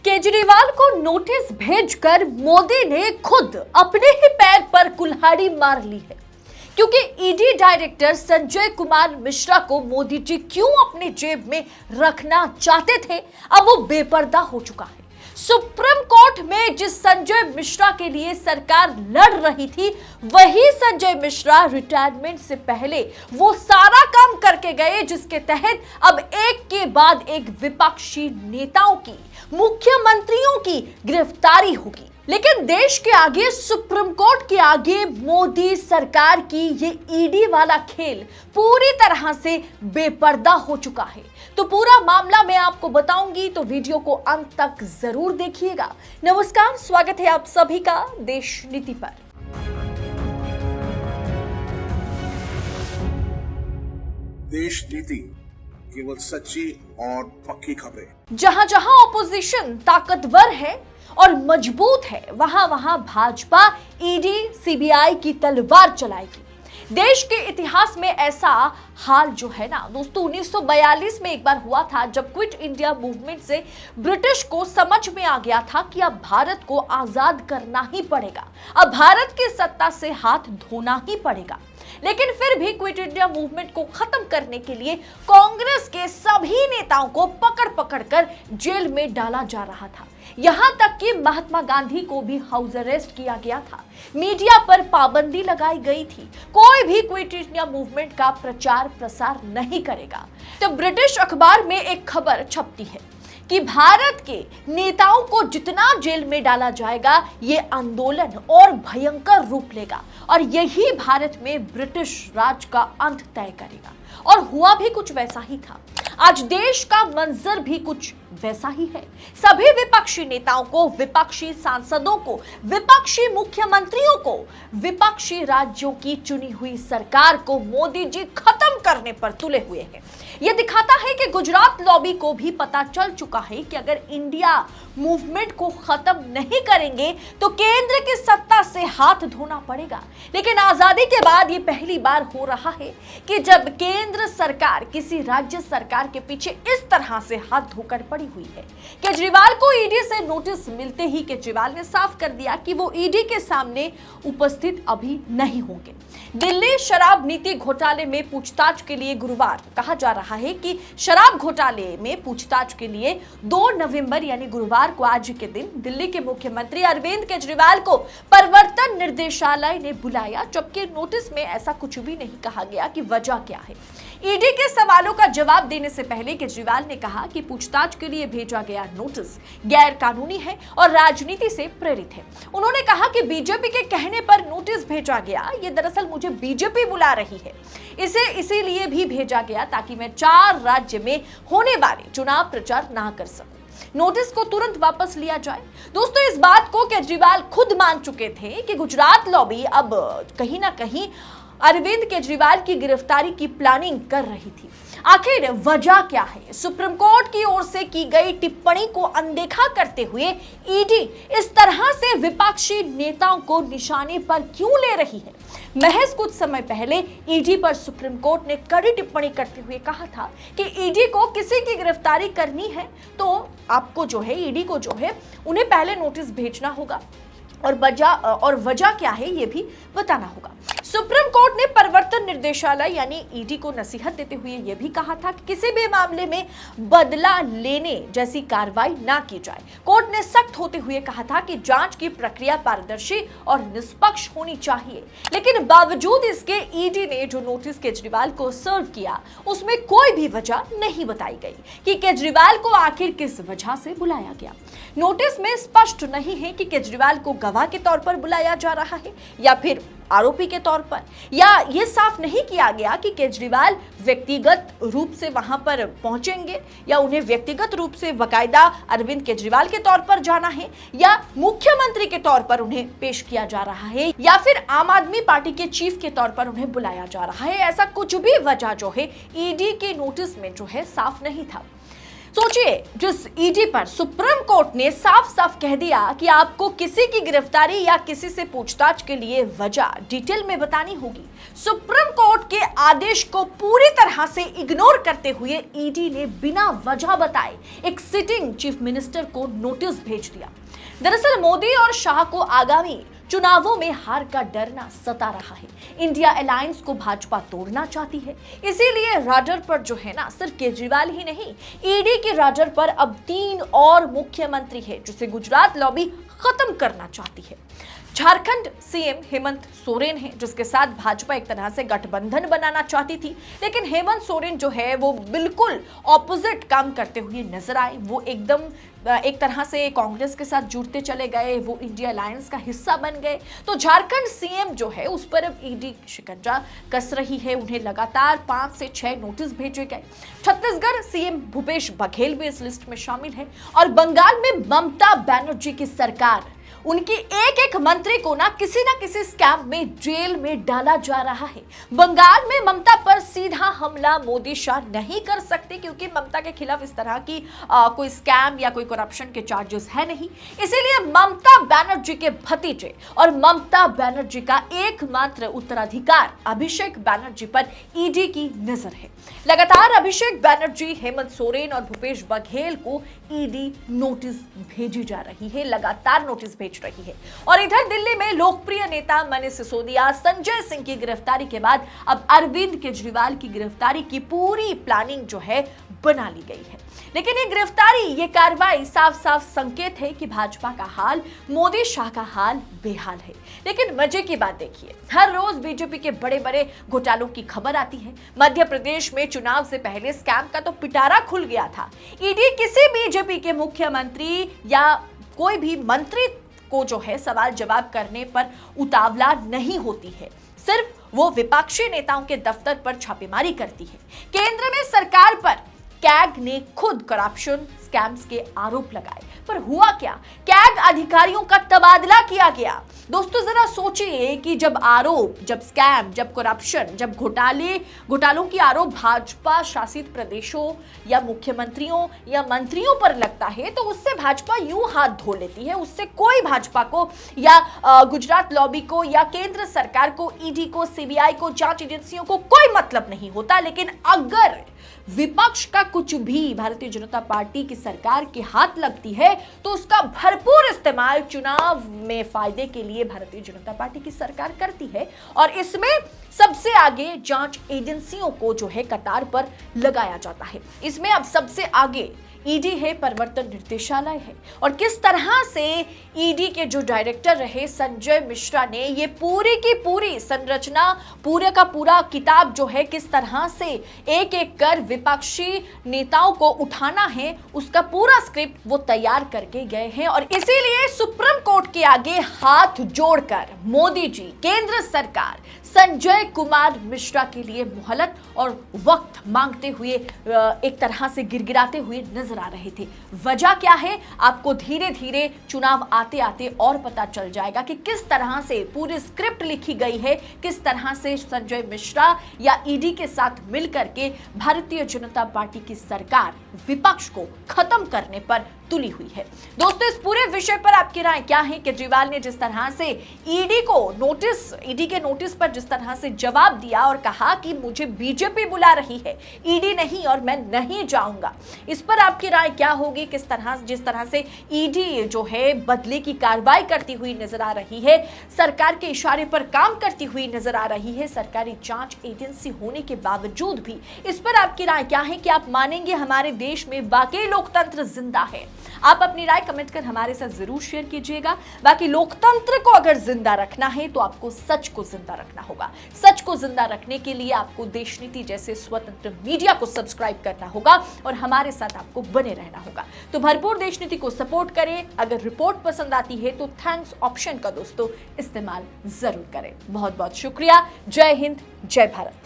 केजरीवाल को नोटिस भेजकर मोदी ने खुद अपने ही पैर पर कुल्हाड़ी मार ली है, क्योंकि ईडी डायरेक्टर संजय कुमार मिश्रा को मोदी जी क्यों अपनी जेब में रखना चाहते थे, अब वो बेपर्दा हो चुका है। सुप्रीम कोर्ट में जिस संजय मिश्रा के लिए सरकार लड़ रही थी, वही संजय मिश्रा रिटायरमेंट से पहले वो सारा काम करके गए जिसके तहत अब एक के बाद एक विपक्षी नेताओं की, मुख्यमंत्रियों की गिरफ्तारी होगी। लेकिन देश के आगे, सुप्रीम कोर्ट के आगे मोदी सरकार की ये ईडी वाला खेल पूरी तरह से बेपर्दा हो चुका है। तो पूरा मामला मैं आपको बताऊंगी, तो वीडियो को अंत तक जरूर देखिएगा। नमस्कार, स्वागत है आप सभी का देश नीति पर। देश नीति केवल सच्ची और पक्की खबरें। जहां जहां ऑपोजिशन ताकतवर है और मजबूत है, वहां वहां भाजपा ईडी सीबीआई की तलवार चलाएगी। देश के इतिहास में ऐसा हाल जो है ना दोस्तों, 1942 में एक बार हुआ था, जब क्विट इंडिया मूवमेंट से ब्रिटिश को समझ में आ गया था कि अब भारत को आजाद करना ही पड़ेगा, अब भारत की सत्ता से हाथ धोना ही पड़ेगा। लेकिन फिर भी क्विट इंडिया मूवमेंट को खत्म करने के लिए कांग्रेस के सभी नेताओं को पकड़ पकड़ कर जेल में डाला जा रहा था। यहां तक कि महात्मा गांधी को भी हाउस अरेस्ट किया गया था, मीडिया पर पाबंदी लगाई गई थी, कोई भी क्विट इंडिया मूवमेंट का प्रचार प्रसार नहीं करेगा। तो ब्रिटिश अखबार में एक खबर छपती है कि भारत के नेताओं को जितना जेल में डाला जाएगा, ये आंदोलन और भयंकर रूप लेगा और यही भारत में ब्रिटिश राज का अंत तय करेगा। और हुआ भी कुछ वैसा ही था। आज देश का मंजर भी कुछ वैसा ही है। सभी विपक्षी नेताओं को, विपक्षी सांसदों को, विपक्षी मुख्यमंत्रियों को, विपक्षी राज्यों की चुनी हुई सरकार को मोदी जी खत्म करने पर तुले हुए हैं। यह दिखाता है कि गुजरात लॉबी को भी पता चल चुका है कि अगर इंडिया मूवमेंट को खत्म नहीं करेंगे तो केंद्र की सत्ता से हाथ धोना पड़ेगा। लेकिन आजादी के बाद ये पहली बार हो रहा है कि जब केंद्र सरकार किसी राज्य सरकार के पीछे इस तरह से हाथ धोकर पड़ी हुई है। केजरीवाल को ईडी से नोटिस मिलते ही केजरीवाल ने साफ कर दिया कि वो ईडी के सामने उपस्थित अभी नहीं होंगे। दिल्ली शराब नीति घोटाले में पूछताछ के लिए गुरुवार, कहा जा रहा है कि शराब घोटाले में पूछताछ के लिए 2 नवंबर यानी गुरुवार को, आज के दिन दिल्ली के मुख्यमंत्री अरविंद केजरीवाल को प्रवर्तन निर्देशालय ने बुलाया, जबकि नोटिस में ऐसा कुछ भी नहीं कहा गया कि वजह क्या है। ईडी के सवालों का जवाब देने से पहले केजरीवाल ने कहा कि पूछताछ के लिए भेजा गया नोटिस गैर कानूनी है और राजनीति से प्रेरित है। उन्होंने कहा कि बीजेपी के कहने पर नोटिस भेजा गया, ये दरअसल मुझे बीजेपी बुला रही है, इसे इसीलिए भी भेजा गया ताकि मैं 4 राज्य में होने वाले चुनाव प्रचार ना कर सकूं। नोटिस को तुरंत वापस लिया जाए। दोस्तों, इस बात को केजरीवाल खुद मान चुके थे कि गुजरात लॉबी अब कहीं ना कहीं अरविंद केजरीवाल की गिरफ्तारी की प्लानिंग कर रही थी। आखिर वजह क्या है? सुप्रीम कोर्ट की ओर से की गई टिप्पणी को अनदेखा करते हुए ईडी इस तरह से विपक्षी नेताओं को निशाने पर क्यों ले रही है? महज कुछ समय पहले ईडी पर सुप्रीम कोर्ट ने कड़ी टिप्पणी करते हुए कहा था कि ईडी को किसी की गिरफ्तारी करनी है तो आपको जो है, ईडी को जो है, उन्हें पहले नोटिस भेजना होगा और वजह क्या है ये भी बताना होगा। सुप्रीम कोर्ट ने प्रवर्तन निर्देशालय यानी ईडी को नसीहत देते हुए यह भी कहा था कि किसी भी मामले में बदला लेने जैसी कार्रवाई ना की जाए। कोर्ट ने सख्त होते हुए कहा था कि जांच की प्रक्रिया पारदर्शी और निष्पक्ष होनी चाहिए। लेकिन बावजूद इसके ईडी ने जो नोटिस केजरीवाल को सर्व किया, उसमें कोई भी वजह नहीं बताई गई कि केजरीवाल को आखिर किस वजह से बुलाया गया। नोटिस में स्पष्ट नहीं है कि केजरीवाल को गवाह के तौर पर बुलाया जा रहा है या फिर आरोपी के तौर पर, या ये साफ नहीं किया गया कि केजरीवाल व्यक्तिगत रूप से वहां पर पहुंचेंगे या उन्हें व्यक्तिगत रूप से बाकायदा अरविंद केजरीवाल के तौर पर जाना है या मुख्यमंत्री के तौर पर उन्हें पेश किया जा रहा है या फिर आम आदमी पार्टी के चीफ के तौर पर उन्हें बुलाया जा रहा है। ऐसा कुछ भी वजह जो है ईडी के नोटिस में जो है साफ नहीं था। सोचिए, जिस ईडी पर सुप्रीम कोर्ट ने साफ साफ कह दिया कि आपको किसी की गिरफ्तारी या किसी से पूछताछ के लिए वजह डिटेल में बतानी होगी, सुप्रीम कोर्ट के आदेश को पूरी तरह से इग्नोर करते हुए ईडी ने बिना वजह बताए एक सिटिंग चीफ मिनिस्टर को नोटिस भेज दिया। दरअसल मोदी और शाह को आगामी चुनावों में हार का डर ना सता रहा है। इंडिया अलायंस को भाजपा तोड़ना चाहती है, इसीलिए राडर पर जो है ना, सिर्फ केजरीवाल ही नहीं, ईडी के राडर पर अब 3 और मुख्यमंत्री है जिसे गुजरात लॉबी खत्म करना चाहती है। झारखंड सीएम हेमंत सोरेन है, जिसके साथ भाजपा एक तरह से गठबंधन बनाना चाहती थी, लेकिन हेमंत सोरेन जो है वो बिल्कुल ऑपोजिट काम करते हुए नजर आए। वो एकदम एक तरह से कांग्रेस के साथ जुड़ते चले गए, वो इंडिया अलायंस का हिस्सा बन गए। तो झारखंड सीएम जो है उस पर अब ईडी शिकंजा कस रही है, उन्हें लगातार 5 से 6 नोटिस भेजे गए। छत्तीसगढ़ सीएम भूपेश बघेल भी इस लिस्ट में शामिल है और बंगाल में ममता बनर्जी की सरकार, उनकी एक एक मंत्री को ना किसी स्कैम में जेल में डाला जा रहा है। बंगाल में ममता पर सीधा हमला मोदी शाह नहीं कर सकते, क्योंकि ममता के खिलाफ इस तरह की कोई स्कैम या कोई करप्शन के चार्जेस है नहीं। इसीलिए ममता बनर्जी के भतीजे और ममता बनर्जी का एकमात्र उत्तराधिकार अभिषेक बनर्जी पर ईडी की नजर है। लगातार अभिषेक बनर्जी, हेमंत सोरेन और भूपेश बघेल को ईडी नोटिस भेजी जा रही है, लगातार नोटिस भेज रही है। और इधर दिल्ली में लोकप्रिय नेता मनीष सिसोदिया, संजय सिंह की गिरफ्तारी के बाद अब अरविंद केजरीवाल की गिरफ्तारी की पूरी प्लानिंग जो है बना ली गई है। लेकिन ये गिरफ्तारी, ये कार्रवाई साफ साफ संकेत है कि भाजपा का हाल, मोदी शाह का हाल बेहाल है। लेकिन मजे की बात देखिए, हर रोज बीजेपी के बड़े बड़े घोटालों की खबर आती है। मध्य प्रदेश में चुनाव से पहले स्कैम का तो पिटारा खुल गया था। ईडी किसी बीजेपी के मुख्यमंत्री या कोई भी मंत्री को जो है सवाल जवाब करने पर उतावला नहीं होती है, सिर्फ वो विपक्षी नेताओं के दफ्तर पर छापेमारी करती है। केंद्र में सरकार पर कैग ने खुद करप्शन स्कैम्स के आरोप लगाए, पर हुआ क्या? कैग अधिकारियों का तबादला किया गया। दोस्तों जरा सोचिए कि जब आरोप, जब स्कैम, जब करप्शन, जब घोटालों की आरोप भाजपा शासित प्रदेशों या मुख्यमंत्रियों या मंत्रियों पर लगता है, तो उससे भाजपा यूं हाथ धो लेती है। उससे कोई भाजपा को या गुजरात लॉबी को या केंद्र सरकार को, ईडी को, सीबीआई को, जांच एजेंसियों को कोई मतलब नहीं होता। लेकिन अगर विपक्ष का कुछ भी भारतीय जनता पार्टी की सरकार के हाथ लगती है, तो उसका भरपूर इस्तेमाल चुनाव में फायदे के लिए भारतीय जनता पार्टी की सरकार करती है। और इसमें सबसे आगे जांच एजेंसियों को जो है कतार पर लगाया जाता है। इसमें अब सबसे आगे ईडी है, प्रवर्तन निर्देशालय है। और किस तरह से ईडी के जो डायरेक्टर रहे संजय मिश्रा ने ये पूरी की पूरी संरचना, पूरे का पूरा किताब जो है किस तरह से एक एक कर विपक्षी नेताओं को उठाना है, उसका पूरा स्क्रिप्ट वो तैयार करके गए हैं। और इसीलिए सुप्रीम कोर्ट के आगे हाथ जोड़कर मोदी जी, केंद्र सरकार संजय कुमार मिश्रा के लिए मोहलत और वक्त मांगते हुए एक तरह से गिड़गिड़ाते हुए नजर आ रहे थे। वजह क्या है, आपको धीरे धीरे चुनाव आते आते और पता चल जाएगा कि किस तरह से पूरी स्क्रिप्ट लिखी गई है, किस तरह से संजय मिश्रा या ईडी के साथ मिलकर के भारतीय जनता पार्टी की सरकार विपक्ष को खत्म करने पर तुली हुई है। दोस्तों इस पूरे विषय पर आपकी राय क्या है? केजरीवाल ने जिस तरह से ईडी के नोटिस पर जिस तरह से जवाब दिया और कहा कि मुझे बीजेपी बुला रही है, ईडी नहीं, और मैं नहीं जाऊंगा, इस पर आपकी राय क्या होगी? जिस तरह से ईडी जो है बदले की कार्रवाई करती हुई नजर आ रही है, सरकार के इशारे पर काम करती हुई नजर आ रही है, सरकारी जांच एजेंसी होने के बावजूद भी, इस पर आपकी राय क्या है? कि आप मानेंगे हमारे देश में वाकई लोकतंत्र जिंदा है? आप अपनी राय कमेंट कर हमारे साथ जरूर शेयर कीजिएगा। बाकी लोकतंत्र को अगर जिंदा रखना है तो आपको सच को जिंदा रखना होगा। सच को जिंदा रखने के लिए आपको देशनीति जैसे स्वतंत्र मीडिया को सब्सक्राइब करना होगा और हमारे साथ आपको बने रहना होगा। तो भरपूर देशनीति को सपोर्ट करें। अगर रिपोर्ट पसंद आती है तो थैंक्स ऑप्शन का दोस्तों इस्तेमाल जरूर करें। बहुत बहुत शुक्रिया। जय हिंद, जय भारत।